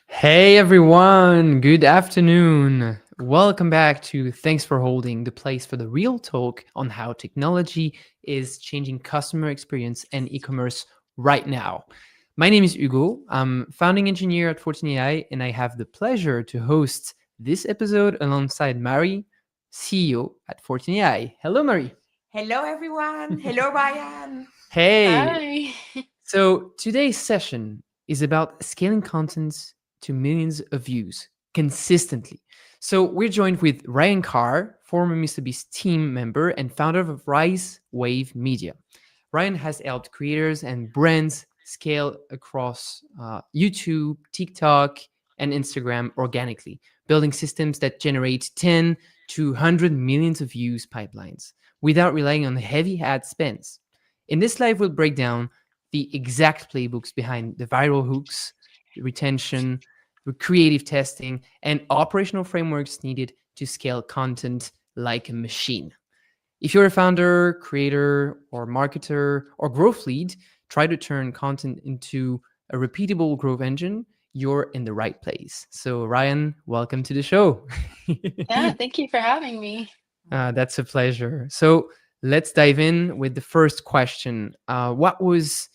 Hey everyone, good afternoon. Welcome back to Thanks for Holding, the place for the real talk on how technology is changing customer experience and e-commerce right now. My name is Hugo. I'm founding engineer at 14AI, and I have the pleasure to host this episode alongside Mari, CEO at 14AI. Hello, Mari. Hello, everyone. Hello, Ryan. Hey. Hi. So today's session is about scaling content to millions of views consistently. So we're joined with Ryann Carr, former MrBeast team member and founder of Rise Wave Media. Ryan has helped creators and brands scale across YouTube, TikTok, and Instagram organically, building systems that generate 10 to 100 millions of views pipelines without relying on heavy ad spends. In this live, we'll break down the exact playbooks behind the viral hooks, the retention, the creative testing, and operational frameworks needed to scale content like a machine. If you're a founder, creator, or marketer, or growth lead, try to turn content into a repeatable growth engine, you're in the right place. So, Ryan, welcome to the show. Yeah, thank you for having me. That's a pleasure. So, let's dive in with the first question. What was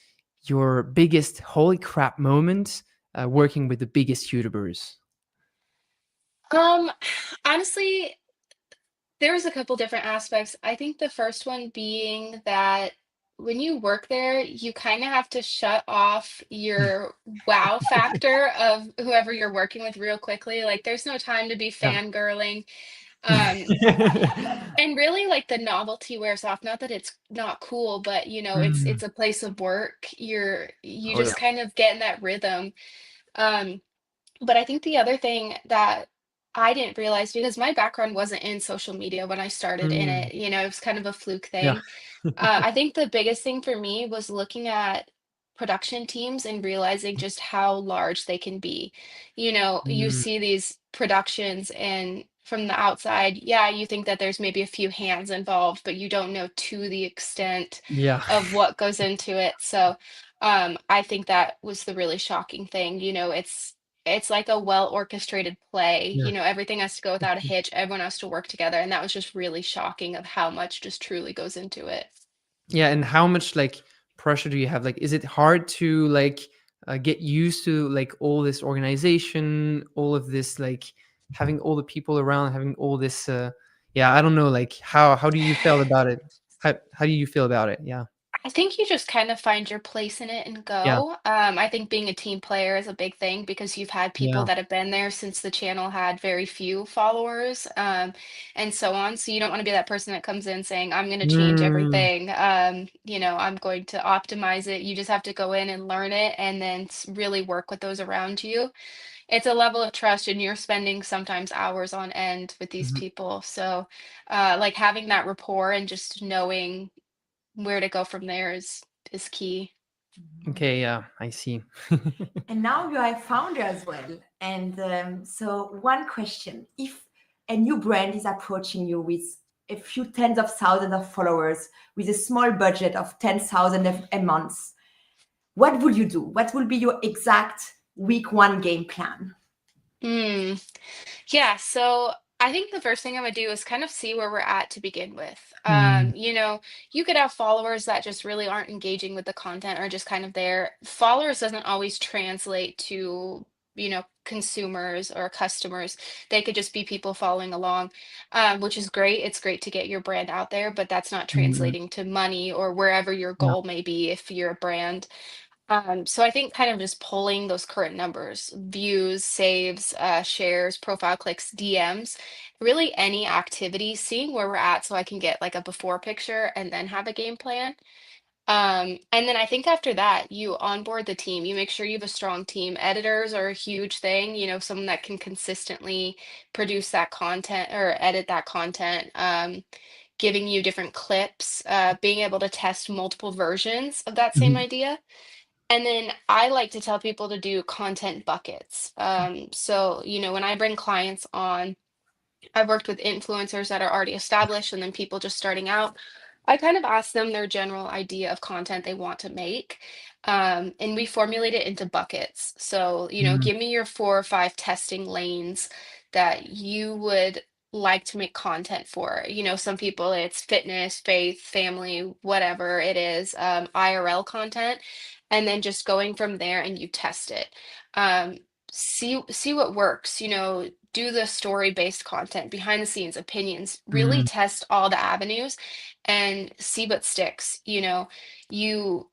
your biggest holy crap moment working with the biggest YouTubers? Um, Honestly, there was a couple different aspects. I think the first one being that when you work there, you kind of have to shut off your wow factor of whoever you're working with real quickly. Like, there's no time to be Yeah. fangirling. Um, and really, like the novelty wears off. Not that it's not cool, but it's Mm. a place of work. You Oh, just yeah. kind of get in that rhythm. Um, But I think the other thing that I didn't realize, because my background wasn't in social media when I started in Mm. it, it was kind of a fluke Yeah. thing. I think the biggest thing for me was looking at production teams and realizing just how large they can be. You Mm. see these productions, and from the outside, yeah, you think that there's maybe a few hands involved, but you don't know to the extent Yeah. of what goes into it. So I think that was the really shocking thing. It's like a well orchestrated play. Yeah. Everything has to go without a hitch. Everyone has to work together, and that was just really shocking of how much just truly goes into it. Yeah. And how much like pressure do you have? Like, is it hard to like get used to like all this organization, all of this, like having all the people around, having all this? Yeah. I don't know. Like, how do you feel about it? How do you feel about it? Yeah. I think you just kind of find your place in it and Yeah. go. I think being a team player is a big thing because you've had people Yeah. that have been there since the channel had very few followers, and so on. So you don't want to be that person that comes in saying, I'm going to change Mm. everything. I'm going to optimize it. You just have to go in and learn it and then really work with those around you. It's a level of trust, and you're spending sometimes hours on end with these Mhm. people. So, like having that rapport and just knowing where to go from there is key. Okay. Yeah. I see. And now you are a founder as well. And so, one question: if a new brand is approaching you with a few tens of thousands of followers with a small budget of 10,000 a month, what will you do? What will be your exact week one game plan? Mm. Yeah, so I think the first thing I would do is kind of see where we're at to begin with. Mm. You could have followers that just really aren't engaging with the content or just kind of there. Followers doesn't always translate to, consumers or customers. They could just be people following along, which is great. It's great to get your brand out there, but that's not Mm. translating to money or wherever your Yeah. goal may be if you're a brand. So I think kind of just pulling those current numbers, views, saves, shares, profile clicks, DMs, really any activity, seeing where we're at so I can get like a before picture and then have a game plan. And then I think after that, you onboard the team. You make sure you have a strong team. Editors are a huge thing, someone that can consistently produce that content or edit that content. Giving you different clips, being able to test multiple versions of that same Mhm. idea. And then I like to tell people to do content buckets. So, when I bring clients on, I've worked with influencers that are already established and then people just starting out. I kind of ask them their general idea of content they want to make. And we formulate it into buckets. So, Mm, give me your 4 or 5 testing lanes that you would like to make content for. Some people it's fitness, faith, family, whatever it is, IRL content, and then just going from there and you test it. Um, see what works, do the story-based content, behind the scenes, opinions, really mm, test all the avenues and see what sticks. You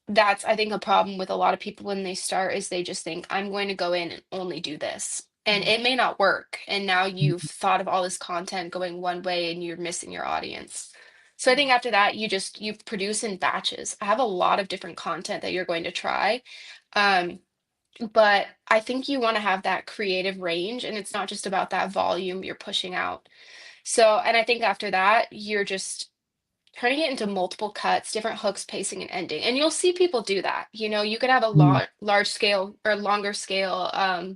That's I think a problem with a lot of people when they start is they just think I'm going to go in and only do this. And Mhm. it may not work. And now you've mm, thought of all this content going one way and you're missing your audience. So I think after that, you produce in batches. I have a lot of different content that you're going to try. Um, but I think you want to have that creative range and it's not just about that volume you're pushing out. So, and I think after that, you're just turning it into multiple cuts, different hooks, pacing, and ending. And you'll see people do that. You could have a mm. large scale or longer scale,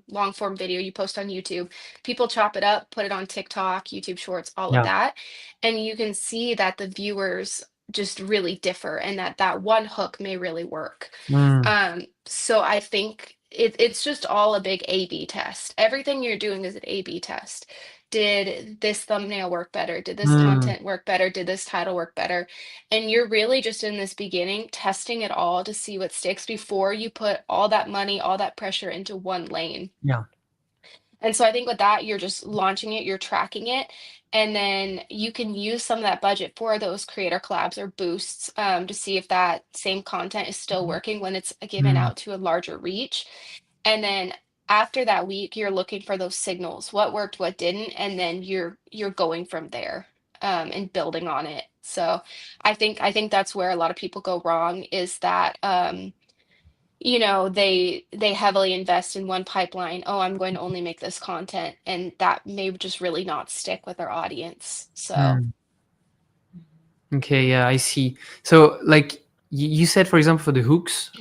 long form video you post on YouTube. People chop it up, put it on TikTok, YouTube Shorts, all of Yeah. that. And you can see that the viewers just really differ and that one hook may really work. Mm, So I think it's just all a big A/B test. Everything you're doing is an A/B test. Did this thumbnail work better? Did this mm. content work better? Did this title work better? And you're really just in this beginning testing it all to see what sticks before you put all that money, all that pressure into one lane. Yeah. And so I think with that, you're just launching it, you're tracking it, and then you can use some of that budget for those creator collabs or boosts to see if that same content is still working when it's given Mm, out to a larger reach. And then after that week, you're looking for those signals, what worked, what didn't, and then you're going from there and building on it. So I think that's where a lot of people go wrong is that they heavily invest in one pipeline. Oh, I'm going to only make this content, and that may just really not stick with our audience. So, mm. Okay, yeah, I see. So, like you said, for example, for the hooks,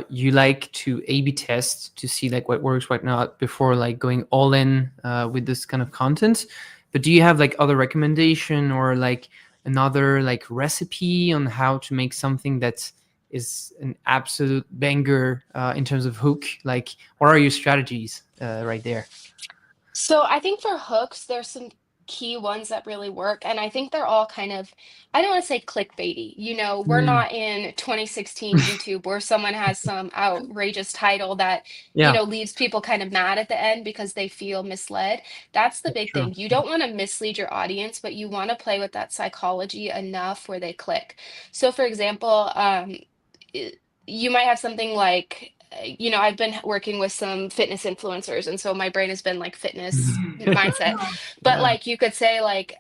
you like to A/B test to see like what works, what not, before like going all in with this kind of content. But do you have like other recommendation or like another like recipe on how to make something that is an absolute banger in terms of hook? Like, what are your strategies right there? so I think for hooks, there's some key ones that really work, and I think they're all kind of, I don't want to say clickbaity. We're Mm. not in 2016 YouTube where someone has some outrageous title that, Yeah, leaves people kind of mad at the end because they feel misled. That's the that's big true. thing. You don't want to mislead your audience, but you want to play with that psychology enough where they click. So, for example, i- you might have something like, I've been working with some fitness influencers, and so my brain has been like fitness mindset. But Yeah. like you could say like,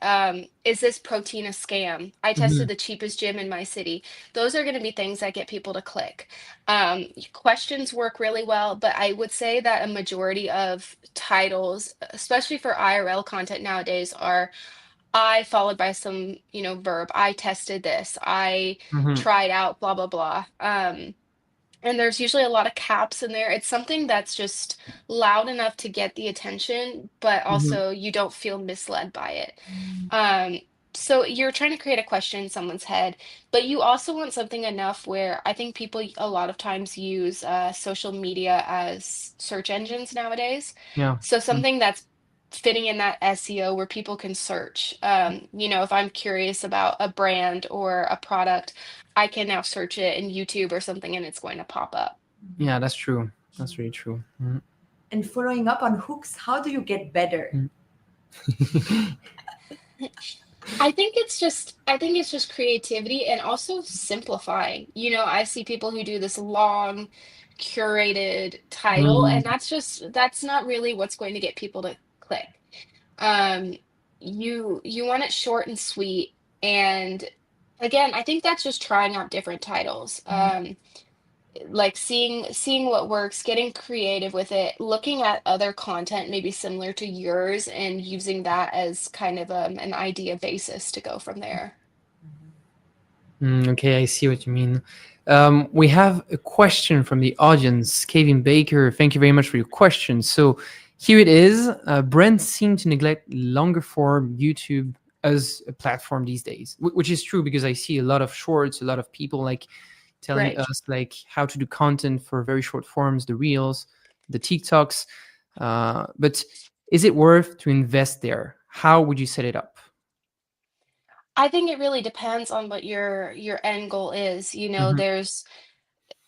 is this protein a scam? I tested Mhm. the cheapest gym in my city. Those are going to be things that get people to click. Questions work really well, but I would say that a majority of titles, especially for IRL content nowadays, are I followed by some, verb. I tested this. I Mhm. tried out blah blah blah. And there's usually a lot of caps in there. It's something that's just loud enough to get the attention, but Mhm. also you don't feel misled by it. Um, so you're trying to create a question in someone's head, but you also want something enough where I think people a lot of times use social media as search engines nowadays. Yeah. So Mm. something that's fitting in that SEO where people can search. If I'm curious about a brand or a product, I can now search it in YouTube or something and it's going to pop up. Yeah, that's true. That's really true. Mhm. And following up on hooks, how do you get better? Mm. I think it's just creativity and also simplifying. I see people who do this long curated title Mm, and that's not really what's going to get people to click. Um you want it short and sweet, and again, I think that's just trying out different titles. Like seeing what works, getting creative with it, looking at other content maybe similar to yours and using that as kind of an idea basis to go from there. okay, I see what you mean. We have a question from the audience. Kevin Baker, thank you very much for your question. So here it is. Brands seem to neglect longer form YouTube as a platform these days, which is true because I see a lot of shorts, a lot of people like telling Right. us like how to do content for very short forms, the reels, the TikToks. But is it worth to invest there? How would you set it up? I think it really depends on what your end goal is. Hmm.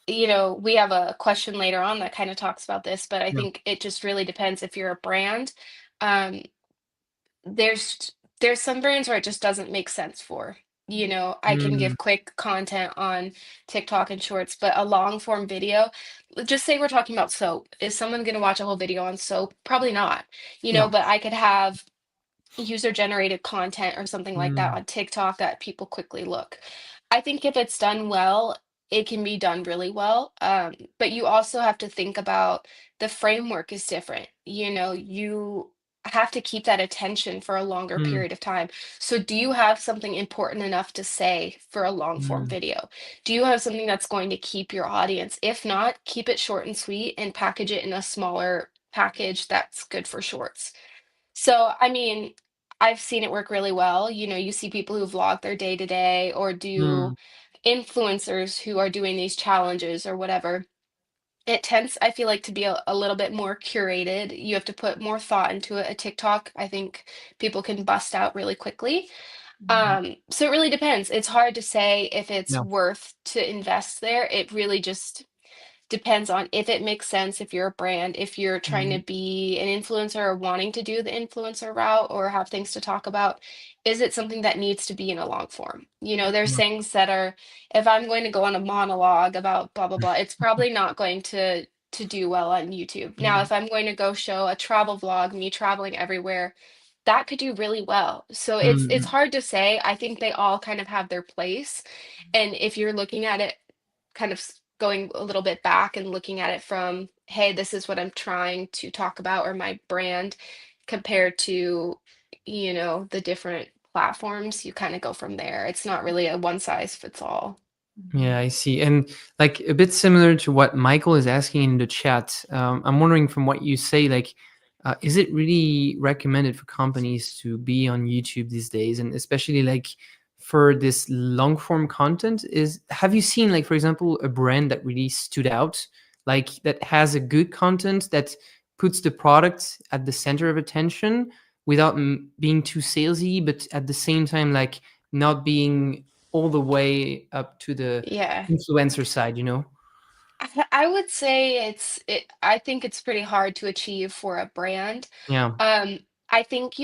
We have a question later on that kind of talks about this, but I Yeah. think it just really depends if you're a brand. Um, there's some brands where it just doesn't make sense for. I can Mm, give quick content on TikTok and Shorts, but a long form video, just say we're talking about soap. Is someone going to watch a whole video on soap? Probably not. no. But I could have user generated content or something like that Mm, on TikTok that people quickly look. I think if it's done well, it can be done really well. But you also have to think about the framework is different. You have to keep that attention for a longer mm, period of time. So, do you have something important enough to say for a long form mm, video? Do you have something that's going to keep your audience? If not, keep it short and sweet and package it in a smaller package that's good for shorts. So, I mean, I've seen it work really well. You see people who vlog their day to day or do mm, influencers who are doing these challenges or whatever. It tends, I feel like, to be a little bit more curated. You have to put more thought into it. A TikTok, I think people can bust out really quickly. Mhm. So it really depends. It's hard to say if it's no. worth to invest there. It really just depends on if it makes sense, if you're a brand, if you're trying to Mm, be an influencer or wanting to do the influencer route or have things to talk about. Is it something that needs to be in a long form? There's no. things that are, if I'm going to go on a monologue about blah blah blah, it's probably not going to do well on YouTube. Now, Mm, if I'm going to go show a travel vlog, me traveling everywhere, that could do really well. So it's mm, hard to say. I think they all kind of have their place. And if you're looking at it kind of going a little bit back and looking at it from, hey, this is what I'm trying to talk about or my brand compared to, the different platforms, you kind of go from there. It's not really a one size fits all. yeah, I see. And like a bit similar to what Michael is asking in the chat, I'm wondering from what you say, like, is it really recommended for companies to be on YouTube these days? And especially like for this long form content, have you seen like, for example, a brand that really stood out, like that has a good content that puts the product at the center of attention without being too salesy, but at the same time, like not being all the way up to the Yeah. influencer side, you know? I would say I think it's pretty hard to achieve for a brand. Yeah. Um, I think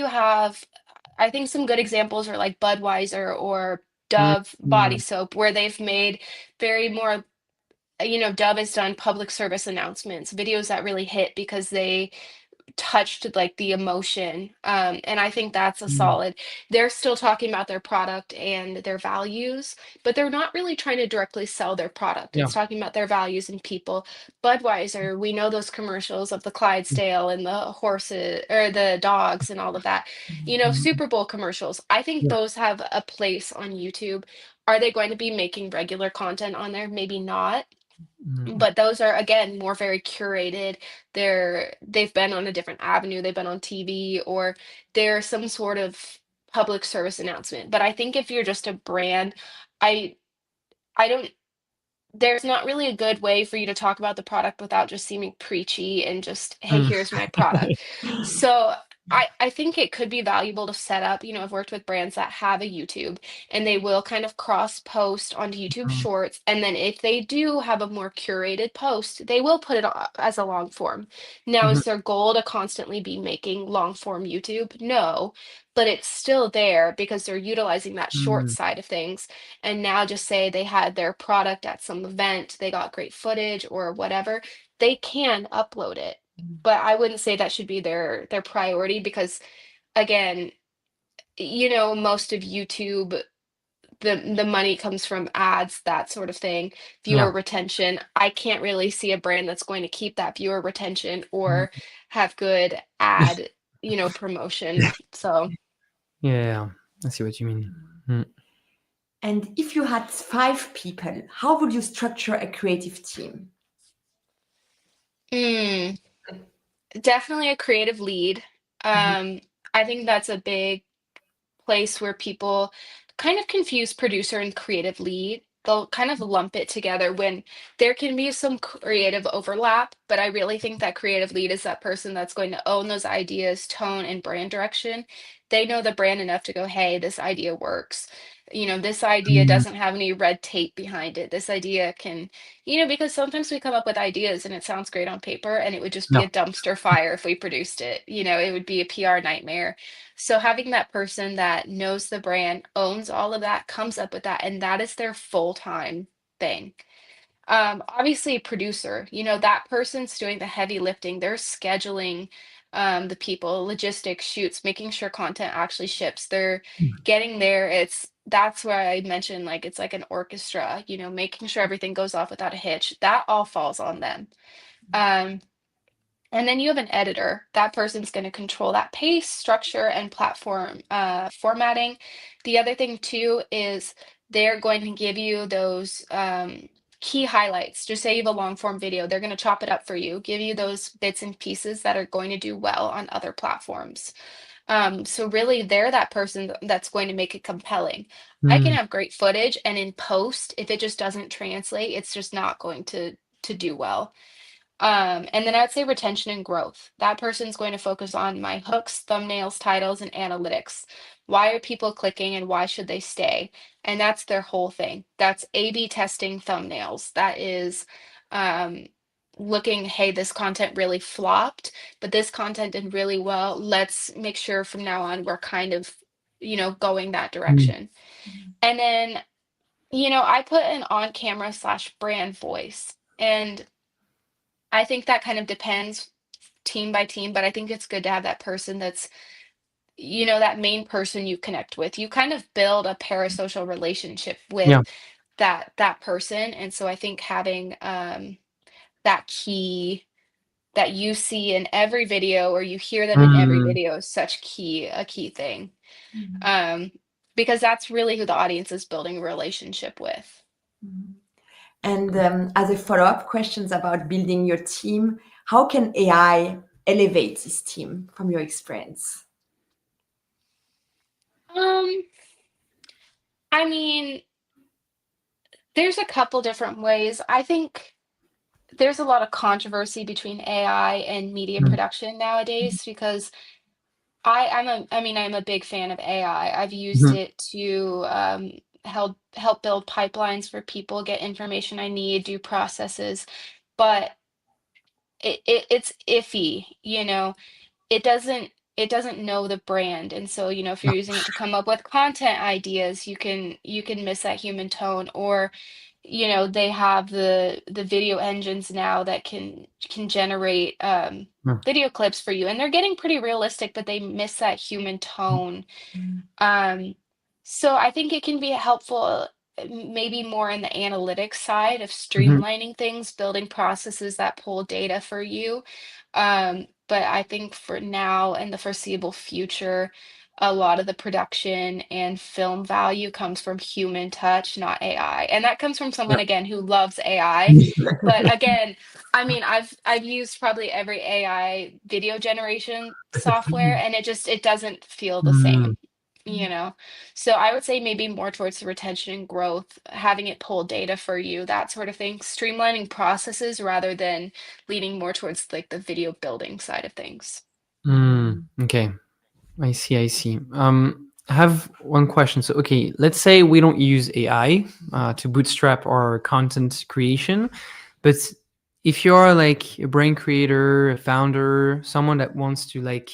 I think some good examples are like Budweiser or Mm, Dove body mm, soap, where they've made very more, Dove has done public service announcements, videos that really hit because they touched like the emotion. And I think that's a mm. solid. They're still talking about their product and their values, but they're not really trying to directly sell their product. Yeah. It's talking about their values and people. Budweiser, we know those commercials of the Clydesdale and the horses or the dogs and all of that. Mhm. Super Bowl commercials. I think Yeah. those have a place on YouTube. Are they going to be making regular content on there? Maybe not, Mm, but those are again more very curated. They've been on a different avenue, they've been on TV, or they're some sort of public service announcement. But I think if you're just a brand, I I don't there's not really a good way for you to talk about the product without just seeming preachy and just, hey, mm. here's my product. So I think it could be valuable to set up, I've worked with brands that have a YouTube and they will kind of cross post onto YouTube Mm, Shorts. And then if they do have a more curated post, they will put it up as a long form. Now, mhm, is their goal to constantly be making long form YouTube? No, but it's still there because they're utilizing that short mm, side of things. And now just say they had their product at some event, they got great footage or whatever, they can upload it. But I wouldn't say that should be their priority because again, most of YouTube, the money comes from ads, that sort of thing, yeah. viewer retention. I can't really see a brand that's going to keep that viewer retention or Mm. have good ad, promotion. So, Yeah, I see what you mean. Mm. And if you had 5 people, how would you structure a creative team? mm, definitely a creative lead. Mhm. I think that's a big place where people kind of confuse producer and creative lead. They'll kind of lump it together when there can be some creative overlap, but I really think that creative lead is that person that's going to own those ideas, tone, and brand direction. They know the brand enough to go, hey, this idea works. This idea Mm, doesn't have any red tape behind it. This idea can, because sometimes we come up with ideas and it sounds great on paper and it would just be yeah. a dumpster fire if we produced it. It would be a PR nightmare. So having that person that knows the brand, owns all of that, comes up with that, and that is their full-time thing. Obviously a producer, that person's doing the heavy lifting. They're scheduling the people, logistics, shoots, making sure content actually ships. They're getting there. That's where I mentioned like it's like an orchestra, making sure everything goes off without a hitch. That all falls on them. Um, and then you have an editor. That person's going to control that pace, structure, and platform formatting. The other thing too is they're going to give you those key highlights. Just say you have a long form video, they're going to chop it up for you, give you those bits and pieces that are going to do well on other platforms. So really, they're that person that's going to make it compelling. I can Mm, have great footage, and in post, if it just doesn't translate, it's just not going to do well. And then I'd say retention and growth. That person's going to focus on my hooks, thumbnails, titles, and analytics. Why are people clicking and why should they stay? And that's their whole thing. That's A/B testing thumbnails. That is um, looking, hey, this content really flopped, but this content did really well. Let's make sure from now on we're kind of, going that mm, direction. And then, I put an on-camera slash brand voice. And I think that kind of depends team by team, but I think it's good to have that person that's, that main person you connect with. You kind of build a parasocial relationship with yeah. that person. And so I think having that key that you see in every video or you hear them in every Mm, video is such a key thing. Mhm. Um, because that's really who the audience is building a relationship with. Mhm. And as a follow-up questions about building your team, how can AI elevate this team from your experience? Um, I mean, there's a couple different ways. I think there's a lot of controversy between AI and media mm, production nowadays because I'm a big fan of AI. I've used mhm, it to help build pipelines for people, get information I need, do processes, but it's iffy, it doesn't it doesn't know the brand. And so, if yeah. you're using it to come up with content ideas, you can miss that human tone. Or, they have the video engines now that can generate Yeah. video clips for you, and they're getting pretty realistic, but they miss that human tone. Mhm. um, so I think it can be helpful, maybe more in the analytics side of Mhm, streamlining things, building processes that pull data for you. But I think for now and the foreseeable future, a lot of the production and film value comes from human touch, not AI. And that comes from yeah. someone again who loves AI. But again, I mean, I've used probably every AI video generation software, and it doesn't feel the Mm, same, you know? So I would say maybe more towards the retention and growth, having it pull data for you, that sort of thing, streamlining processes rather than leaning more towards like the video building side of things. okay. I see. I see. I have one question. So, okay, let's say we don't use AI to bootstrap our content creation, but if you're like a brain creator, a founder, someone that wants to like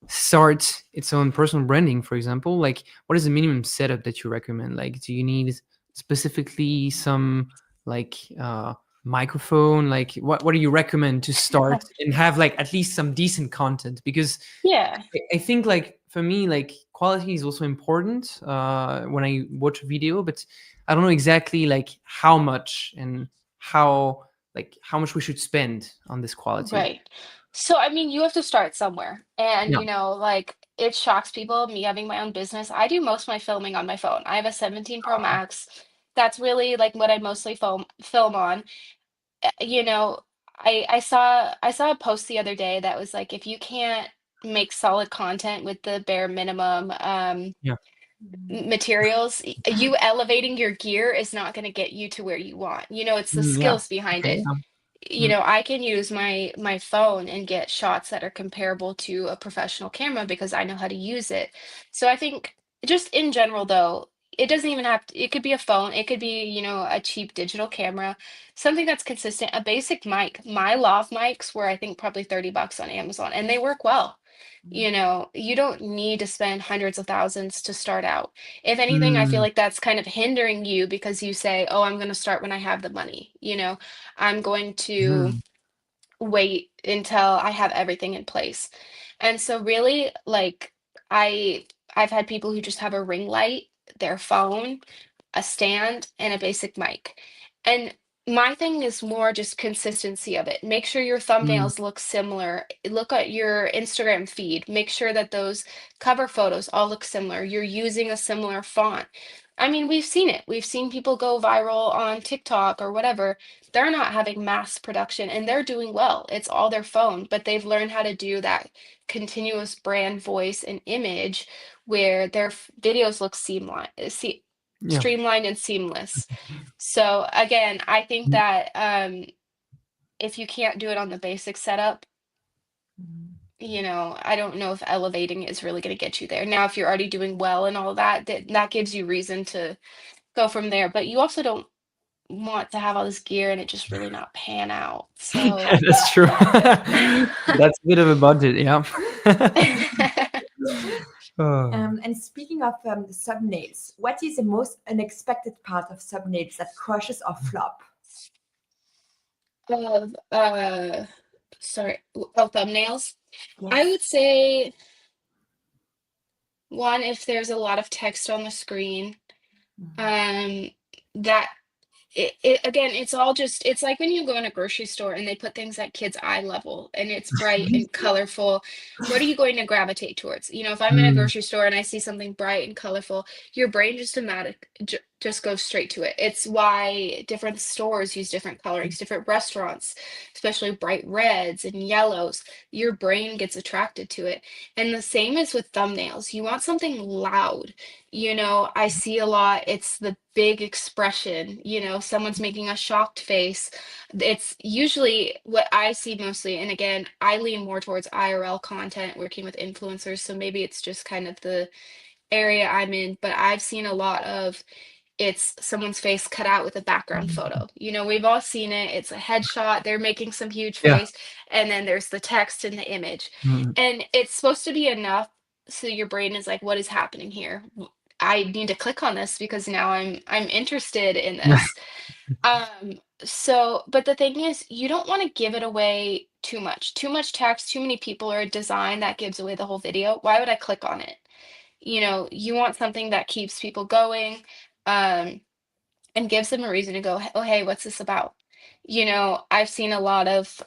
start its own personal branding, for example, like what is the minimum setup that you recommend? Like, do you need specifically some like microphone? Like, what do you recommend to start and have like at least some decent content? Because Yeah, I think like for me, like quality is also important when I watch a video, but I don't know exactly like how much and how much we should spend on this quality. right. So, I mean, you have to start somewhere. And, Yeah. like it shocks people, me having my own business. I do most of my filming on my phone. I have a 17 Pro Max. That's really like what I mostly film on. You know, I saw a post the other day that was like, if you can't make solid content with the bare minimum Yeah. materials. You elevating your gear is not going to get you to where you want. It's the Yeah. skills behind Okay. it. Yeah. Mm, I can use my phone and get shots that are comparable to a professional camera because I know how to use it. So I think just in general though, it doesn't even have to, it could be a phone, it could be, a cheap digital camera, something that's consistent, a basic mic. My lav mics were I think probably 30 bucks on Amazon and they work well. You don't need to spend hundreds of thousands to start out. If anything, I feel mm, like that's kind of hindering you because you say, "Oh, I'm going to start when I have the money." I'm going to mm, wait until I have everything in place. And so really like I I've had people who just have a ring light, their phone, a stand, and a basic mic. And my thing is more just consistency of it. Make sure your mm. thumbnails look similar. Look at your Instagram feed. Make sure that those cover photos all look similar. You're using a similar font. I mean, we've seen it. We've seen people go viral on TikTok or whatever. They're not having mass production and they're doing well. It's all their phone, but they've learned how to do that continuous brand voice and image where their videos look Yeah. streamlined and seamless. So again, I think Mm. that if you can't do it on the basic setup, I don't know if elevating is really going to get you there. Now, if you're already doing well and all that, that gives you reason to go from there. But you also don't want to have all this gear and it just really not pan out. So That's true. That's a bit of a budget, yeah. Oh. And speaking of thumbnails, what is the most unexpected part of thumbnails that crushes or flop? of sorry, oh, thumbnails. I would Yes. say one, if there's a lot of text on the screen, um, that again, it's all just it's like when you go in a grocery store and they put things at kids' eye level and it's bright and colorful. What are you going to gravitate towards? If I'm in a Mm, grocery store and I see something bright and colorful, your brain just goes straight to it. It's why different stores use different colorings, different restaurants, especially bright reds and yellows. Your brain gets attracted to it. And the same is with thumbnails. You want something loud. I see a lot, it's the big expression, someone's making a shocked face. It's usually what I see mostly. And again, I lean more towards IRL content, working with influencers. So maybe it's just kind of the area I'm in, but I've seen a lot of it's someone's face cut out with a background photo. We've all seen it. It's a headshot, they're making some huge yeah. face, and then there's the text and the image. Mm. And it's supposed to be enough so your brain is like, what is happening here? I need to click on this because now I'm interested in this. But the thing is, you don't want to give it away too much. Too much text, too many people or a design that gives away the whole video. Why would I click on it? You want something that keeps people going. Um, and gives them a reason to go, "Oh, hey, what's this about?" I've seen a lot of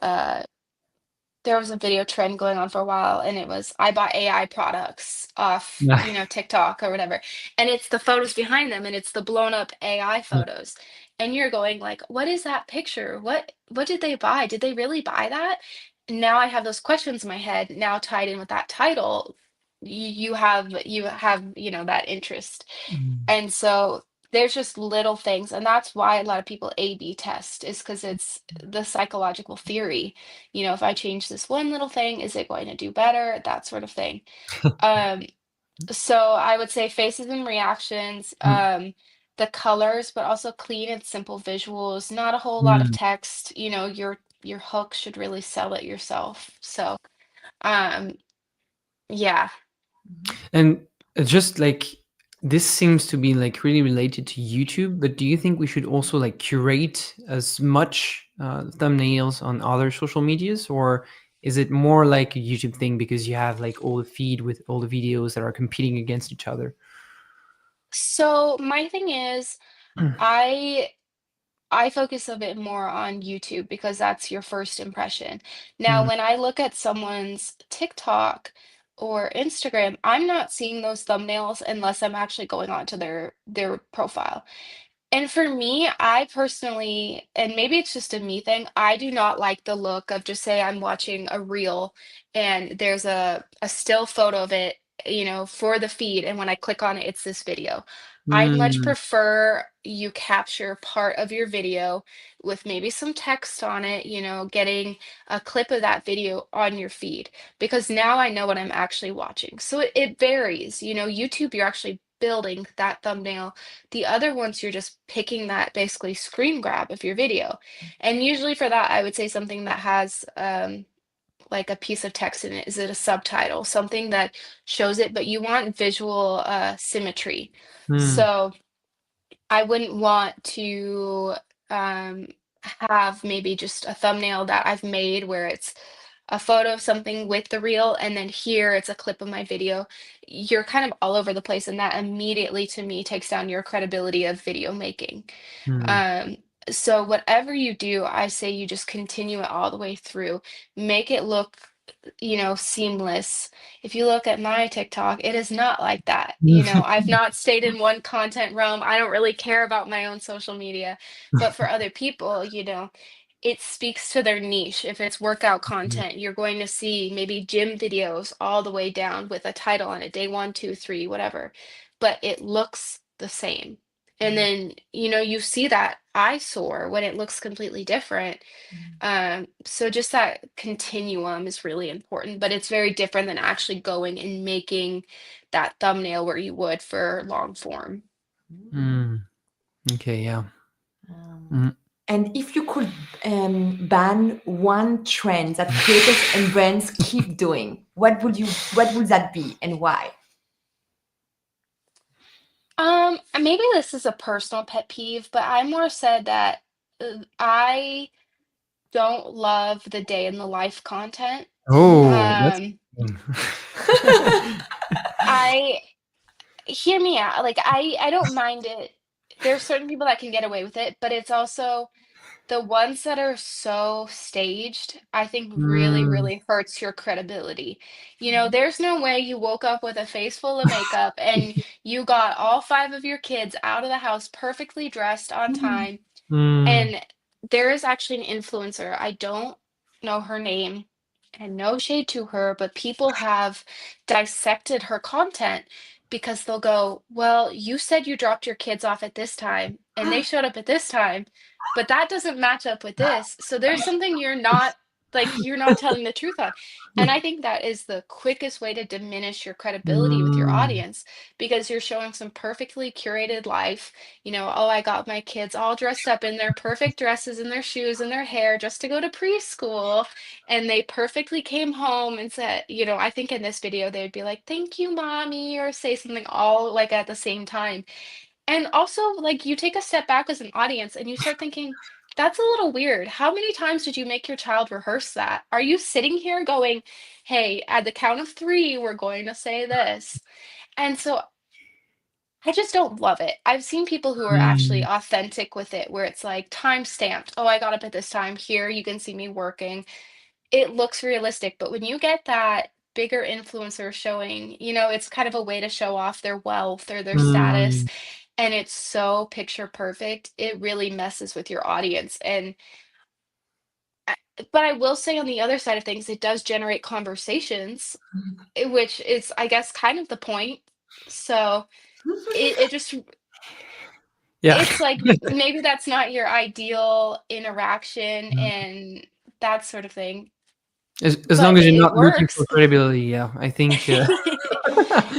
there was a video trend going on for a while, and it was I bought AI products off, Yeah. TikTok or whatever. And it's the photos behind them, and it's the blown up AI Yeah. photos. And you're going like, what is that picture? What did they buy? Did they really buy that? Now I have those questions in my head, now tied in with that title. You have, that interest. Mm. And so there's just little things, and that's why a lot of people A/B test is because it's the psychological theory. If I change this one little thing, is it going to do better? That sort of thing. Um, so I would say faces and reactions, Mm. the colors, but also clean and simple visuals, not a whole lot of Mm. text. Your hook should really sell it yourself. So, um, yeah. And just like this seems to be like really related to YouTube, but do you think we should also like curate as much thumbnails on other social medias, or is it more like a YouTube thing because you have like all the feed with all the videos that are competing against each other? So my thing is, I I focus a bit more on YouTube because that's your first impression. Now, Mm, when I look at someone's TikTok or Instagram, I'm not seeing those thumbnails unless I'm actually going onto their profile. And for me, I personally, and maybe it's just a me thing, I do not like the look of just say I'm watching a reel and there's a still photo of it, for the feed. And when I click on it, it's this video. I'd much Mm, prefer you capture part of your video with maybe some text on it, getting a clip of that video on your feed because now I know what I'm actually watching. So it varies. YouTube, you're actually building that thumbnail. The other ones, you're just picking that basically screen grab of your video. And usually for that, I would say something that has like a piece of text in it. Is it a subtitle? Something that shows it, but you want visual symmetry. mm, So I wouldn't want to um, have maybe just a thumbnail that I've made where it's a photo of something with the reel, and then here it's a clip of my video. You're kind of all over the place, and that immediately to me takes down your credibility of video making. mm, Um, so whatever you do, I say you just continue it all the way through. Make it look, seamless. If you look at my TikTok, it is not like that. I've not stayed in one content realm. I don't really care about my own social media, but for other people, it speaks to their niche. If it's workout content, you're going to see maybe gym videos all the way down with a title on it, day one, two, three, whatever, but it looks the same. And then, you see that eyesore when it looks completely different. So just that continuum is really important, but it's very different than actually going and making that thumbnail where you would for long form. mm. Okay, yeah. Um, Mm. and if you could ban one trend that creators and brands keep doing, what would that be and why? Maybe this is a personal pet peeve, but I more said that I don't love the day in the life content. Oh, that's Um, I hear me out. Like I don't mind it. There's certain people that can get away with it, but it's also the ones that are so staged, I think really, mm. really hurts your credibility. There's no way you woke up with a face full of makeup and you got all five of your kids out of the house perfectly dressed on time. Mm, And there is actually an influencer. I don't know her name and no shade to her, but people have dissected her content because they'll go, well, you said you dropped your kids off at this time and they showed up at this time, but that doesn't match up with this. So there's something you're not telling the truth on. And I think that is the quickest way to diminish your credibility with your mm, audience because you're showing some perfectly curated life. Oh, I got my kids all dressed up in their perfect dresses and their shoes and their hair just to go to preschool. And they perfectly came home and said, I think in this video they would be like, thank you, mommy, or say something all like at the same time. And also, like, you take a step back as an audience and you start thinking, that's a little weird. How many times did you make your child rehearse that? Are you sitting here going, hey, at the count of three, we're going to say this? And so I just don't love it. I've seen people who are actually mm, authentic with it, where it's like time stamped. Oh, I got up at this time. Here, you can see me working. It looks realistic, but when you get that bigger influencer showing, it's kind of a way to show off their wealth or their status, mm, and it's so picture perfect, it really messes with your audience. And but I will say on the other side of things, it does generate conversations, which is, I guess, kind of the point. So it just yeah. it's like maybe that's not your ideal interaction and that sort of thing, As long but as you're it not looking for works. credibility, yeah, I think,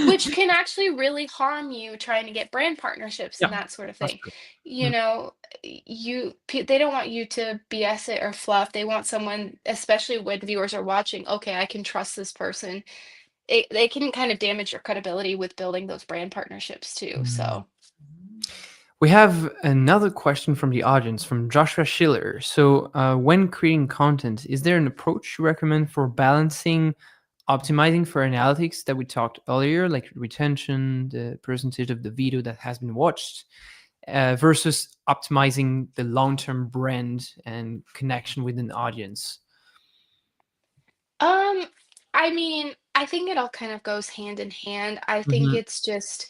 Which can actually really harm you trying to get brand partnerships and yeah, that sort of that's thing. true. You Mm, know, they don't want you to BS it or fluff. They want someone, especially when viewers are watching, okay, I can trust this person. They can kind of damage your credibility with building those brand partnerships too. mm. So, We have another question from the audience from Joshua Schiller. So, when creating content, is there an approach you recommend for balancing optimizing for analytics that we talked earlier, like retention, the percentage of the video that has been watched, versus optimizing the long-term brand and connection with an audience? um, I mean, I think it all kind of goes hand in hand. I think Hmm. it's just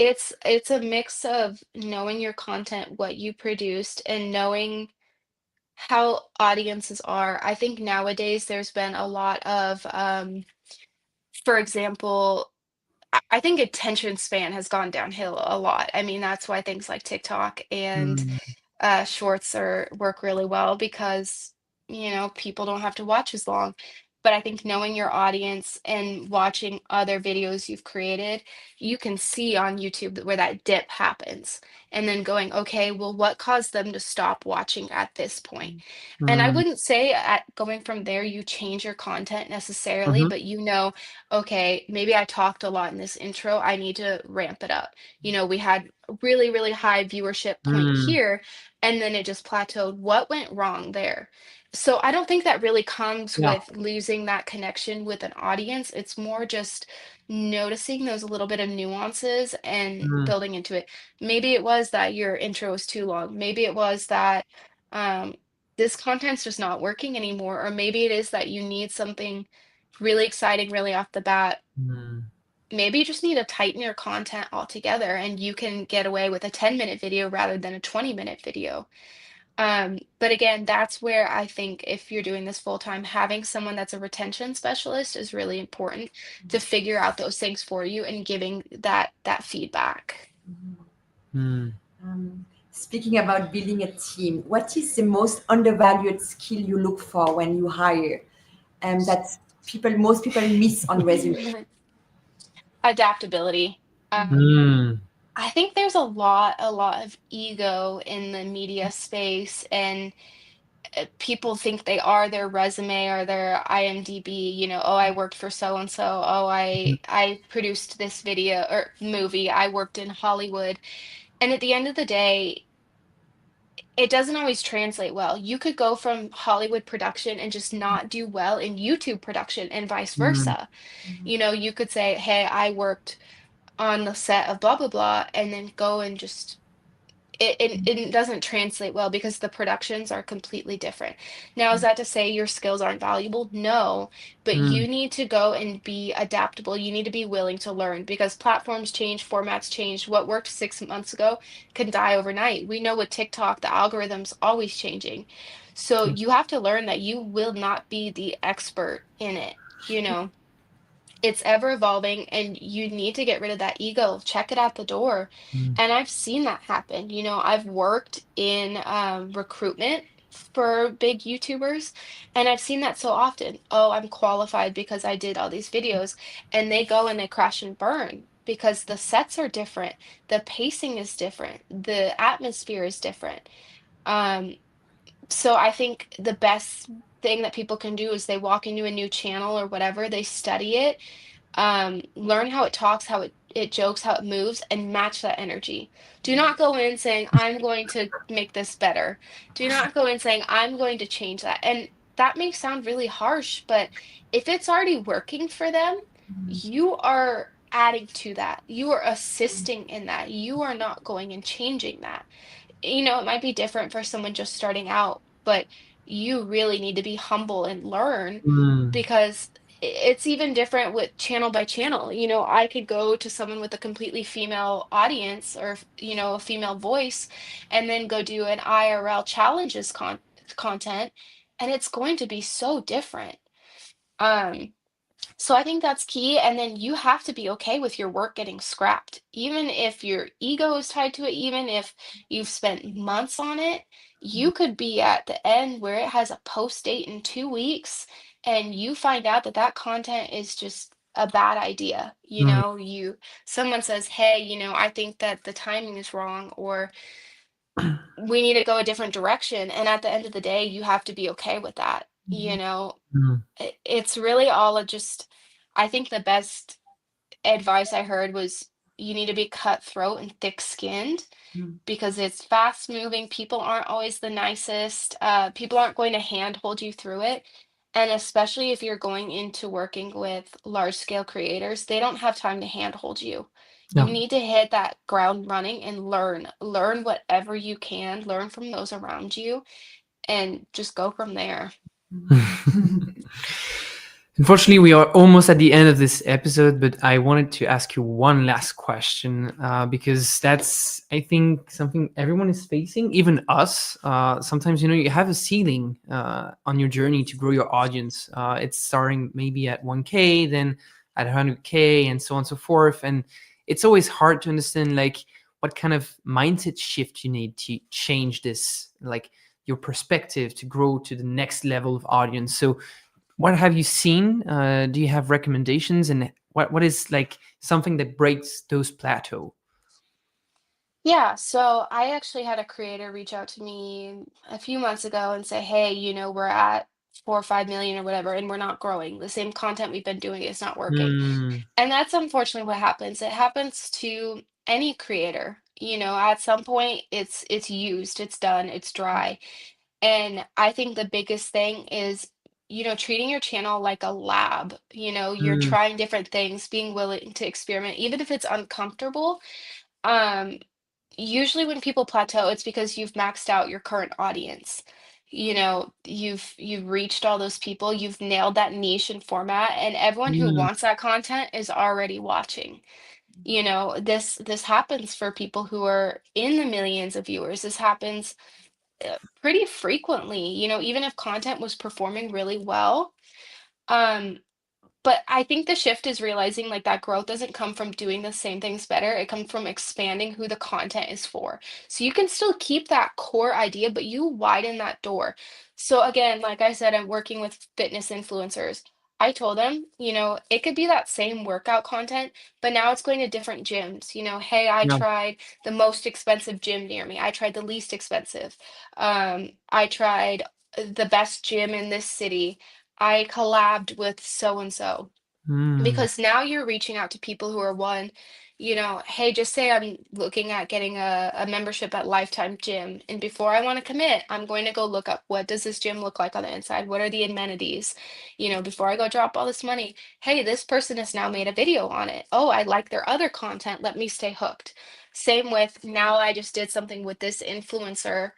It's a mix of knowing your content, what you produced, and knowing how audiences are. I think nowadays there's been a lot of, for example, I think attention span has gone downhill a lot. I mean, that's why things like TikTok and Mm, shorts are work really well because, people don't have to watch as long. But I think knowing your audience and watching other videos you've created, you can see on YouTube where that dip happens, and then going, okay, well, what caused them to stop watching at this point? And I mm, wouldn't say at going from there you change your content necessarily, mhm, but okay, maybe I talked a lot in this intro. I need to ramp it up. We had a really, really high viewership point mm, here, and then it just plateaued. What went wrong there? So I don't think that really comes yeah. with losing that connection with an audience. It's more just noticing those little bit of nuances and Mm, building into it. Maybe it was that your intro was too long. Maybe it was that um, this content's just not working anymore. Or maybe it is that you need something really exciting, really off the bat. mm, Maybe you just need to tighten your content altogether and you can get away with a 10-minute video rather than a 20-minute video. But again, that's where I think if you're doing this full time, having someone that's a retention specialist is really important to figure out those things for you and giving that feedback. mm. Speaking about building a team, what is the most undervalued skill you look for when you hire? That most people miss on resume. Adaptability. Um, Mm, I think there's a lot of ego in the media space, and people think they are their resume or their IMDb, oh, I worked for so and so. Oh, mhm, I produced this video or movie. I worked in Hollywood. And at the end of the day, it doesn't always translate well. You could go from Hollywood production and just not do well in YouTube production and vice mm, versa. You could say, "Hey, I worked on the set of blah blah blah," and then go and just it doesn't translate well because the productions are completely different. Now, is that to say your skills aren't valuable? No, but mm, you need to go and be adaptable. You need to be willing to learn because platforms change, formats change. What worked 6 months ago can die overnight. We know with TikTok, the algorithm's always changing. So mm, you have to learn that you will not be the expert in it. You know, it's ever evolving and you need to get rid of that ego, check it at the door. mm, And I've seen that happen. I've worked in recruitment for big YouTubers, and I've seen that so often. Oh, I'm qualified because I did all these videos, and they go and they crash and burn because the sets are different, the pacing is different, the atmosphere is different. Um, so I think the best thing that people can do is they walk into a new channel or whatever, they study it, learn how it talks, how it jokes, how it moves, and match that energy. Do not go in saying, I'm going to make this better. Do not go in saying, I'm going to change that. And that may sound really harsh, but if it's already working for them, you are adding to that. You are assisting in that. You are not going and changing that. It might be different for someone just starting out, but you really need to be humble and learn mm, because it's even different with channel by channel. I could go to someone with a completely female audience or, a female voice and then go do an IRL challenges content, and it's going to be so different. Um, so I think that's key. And then you have to be okay with your work getting scrapped. Even if your ego is tied to it, even if you've spent months on it, you could be at the end where it has a post date in 2 weeks and you find out that that content is just a bad idea. mm, Someone says, hey, I think that the timing is wrong, or we need to go a different direction. And at the end of the day, you have to be okay with that. mm, It's really all of just, I think the best advice I heard was you need to be cutthroat and thick-skinned because it's fast moving. People aren't always the nicest. People aren't going to handhold you through it. And especially if you're going into working with large scale creators, they don't have time to handhold you. You no. need to hit that ground running and learn whatever you can, learn from those around you, and just go from there. Unfortunately, we are almost at the end of this episode, but I wanted to ask you one last question because that's, I think, something everyone is facing, even us. Sometimes, you have a ceiling on your journey to grow your audience. It's starting maybe at 1K, then at 100K, and so on and so forth. And it's always hard to understand, like, what kind of mindset shift you need to change this, like, your perspective to grow to the next level of audience. So, what have you seen? Do you have recommendations, and what is like something that breaks those plateau? Yeah, so I actually had a creator reach out to me a few months ago and say, hey, we're at 4 or 5 million or whatever, and we're not growing. The same content we've been doing is not working. Mm, And that's unfortunately what happens. It happens to any creator. At some point it's used, it's done, it's dry. And I think the biggest thing is, treating your channel like a lab. You're mm, trying different things, being willing to experiment, even if it's uncomfortable. Um, Usually when people plateau, it's because you've maxed out your current audience. You've reached all those people, you've nailed that niche and format, and everyone who mm, wants that content is already watching. This happens for people who are in the millions of viewers. This happens pretty frequently, even if content was performing really well. Um, but I think the shift is realizing like that growth doesn't come from doing the same things better. It comes from expanding who the content is for. So you can still keep that core idea, but you widen that door. So again, like I said, I'm working with fitness influencers. I told them, it could be that same workout content, but now it's going to different gyms. Hey, I yeah. tried the most expensive gym near me. I tried the least expensive. I tried the best gym in this city. I collabed with so and so, Mm, because now you're reaching out to people who are one, hey, just say I'm looking at getting a membership at Lifetime Gym. And before I want to commit, I'm going to go look up, what does this gym look like on the inside? What are the amenities? Before I go drop all this money, hey, this person has now made a video on it. Oh, I like their other content. Let me stay hooked. Same with, now I just did something with this influencer.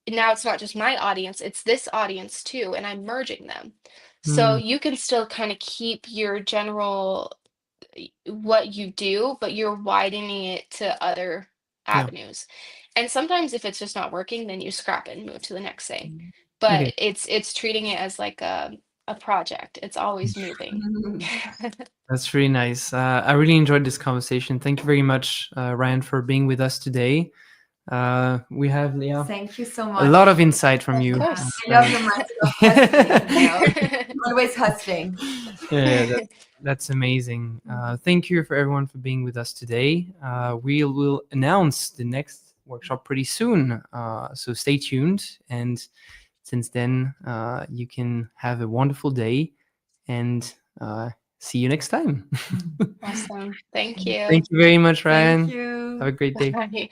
Now it's not just my audience, it's this audience too, and I'm merging them. So mm, you can still kind of keep your general what you do, but you're widening it to other yeah. avenues. And sometimes if it's just not working, then you scrap it and move to the next thing. Okay. But it's treating it as like a project. It's always moving. That's really nice. I really enjoyed this conversation. Thank you very much, Ryan, for being with us today. We have, yeah, Thank you so a much. lot of insight from Of you. course. I love your mindset of hustling. Always hustling. Yeah, that's amazing. Thank you for everyone for being with us today. We will announce the next workshop pretty soon, so stay tuned. And since then, you can have a wonderful day and see you next time. Awesome. Thank you. Thank you very much, Thank Ryan. you. Have a great day. Bye.